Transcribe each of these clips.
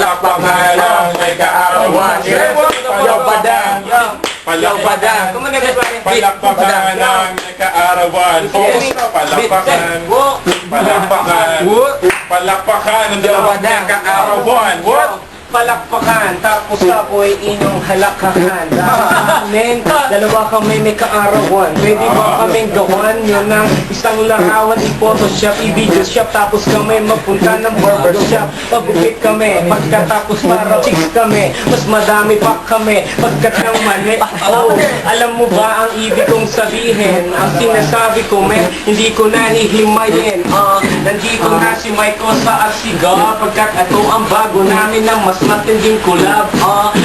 palakpakan ang may kaarawan. Palaw badang, palakpakan, palakpakan ang may kaarawan. Palakpakan, palakpakan, palakpakan ang dalawang may kaarawan. Palakpakan, tapos ako'y inyong halakakan. Amen, dalawa kami may kaarawan. Pwede ba kaming gawan yun ng isang larawan? I-photoshop, i-video shop, tapos kami magpunta ng barbershop. Pagupit kami, pagkatapos para chicks kami. Mas madami pa kami, pagkat ng mali. Oh, alam mo ba ang ibig kong sabihin? Ang sinasabi ko, men, hindi ko na hihimayin. Nandito na si Michael sa Asiga, pagkat ito ang bago namin ng mas matinding collab.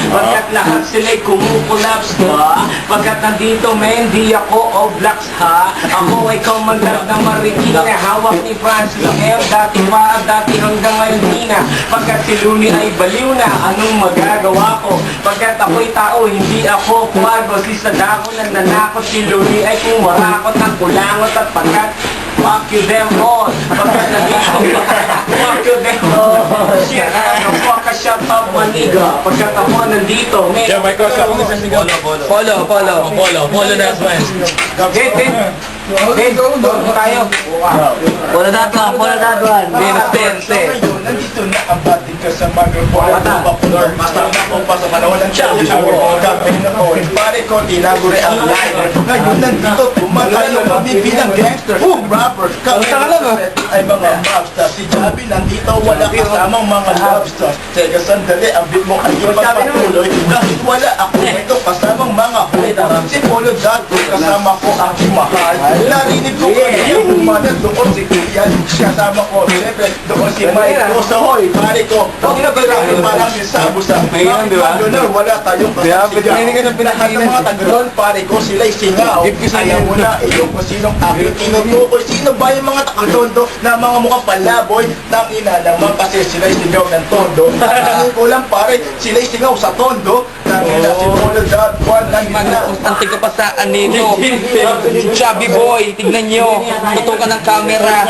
Pagkat lahat sila'y kumukulabs ha. Pagkat nandito men, di ako Oblax ha. Ako ay commander ng Marikina, hawak ni Francis M. Dati pa, dati hanggang ngayon di na. Pagkat si Luli ay baliw na, anong magagawa ko? Pagkat ako'y tao, hindi ako kwago. Si Sadako na nanakot, si Luli ay kumarakot ng kulangot. At pagkat fuck you them all, pagkat nandito fuck you them all. Shit, fuck a shut up maniga. Pagkat ako nandito, men. Yeah, Michael, sa akong isang sigaw. Polo na friends. Tayo. Polo that one. Nandito na ang bating ka sa microphone. Popular, basta na kung pa sa panahon ng challenge. Kapag na ko, pare ko, tinagure ang lighter. Ngayon nandito, tumatayo kami bilang gangster. Rapper, ay mga mobsters. Si Javi nandito, wala kasamang mga lobsters. Teka sandali, ang beat mo ay ipagpatuloy. Kahit wala ako ito kasamang mga hood. Si Polo Dato, kasama ko ang mahal. Narinig ko kayo umanan doon si Kuya. Kasama ko, siyempre, doon si Mike. So hoy, pare ko, huwag na grabe parang isabusan. Ngayon, di ba? Wala tayong kasasigaw. Lahat ng mga tagalon, pare ko, sila'y singaw. Ayaw mo na, iyo kung sinong aking tinutukoy. Sino ba yung mga takalondo na mga mukhang palaboy? Nang ina naman kasi sila'y singaw ng tondo. Tangin ko lang pare, sila'y singaw sa tondo. Nang ina, si Polo Dad, Juan, nang ina. Antik ko pa sa anito. Chubby boy, tignan nyo. Tutukan ng camera.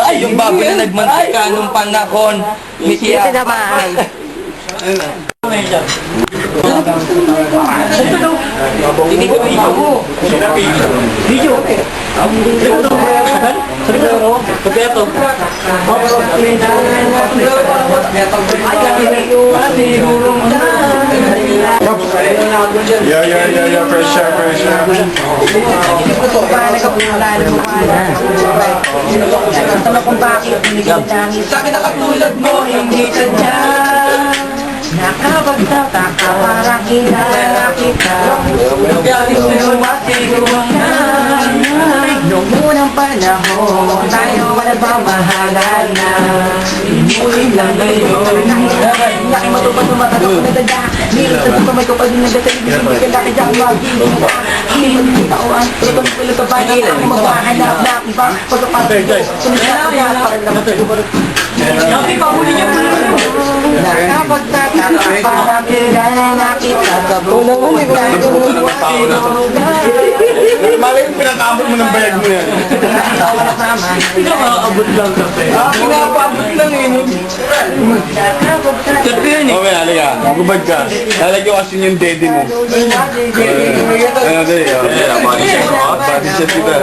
Ay, yung baboy na nagmantika nung panahon. Misiya. Hindi ko mo. Video. Yeah, pressure. Sa akin nakatulad mo, hindi sadya. Nakapagtataka para kilala kita. Galing sumasigurang na noong unang panahon tayo nagmamahalan na. Inulit lang ngayon. Laki matupad ng mata ko nadada. Nilip sa dito may kapag yung nagdatelibisyon. Hindi ka laki dyan magiging ka. Hindi mo nito taoan. Tulad ko lang kabayan. Ako magpahanap na iba. Pagkapatid ko. Sumisap ko yan. Parang naman sa lugar. Hindi pa huli niya pa. Nakapagtataka para kilala kita. Unang-uli ko lang Malay yung pinakabot mo ng bayag mo yan. Pinakaabot lang kasi. Pinakaabot lang eh. Okay, halika. Magubad ka. Lalagyan ko kasi yung dede mo. Ano, dali. Body shot kita.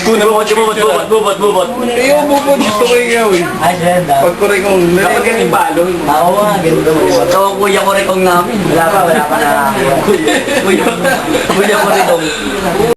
Bubot. Iyo, bubod. Gusto ko yung gawin. Pagkuray kong... Kapag ganun balo. Oo nga, ganito. Ito, kuya ko rin kong namin. Wala pa na. Kuya ko rin kong.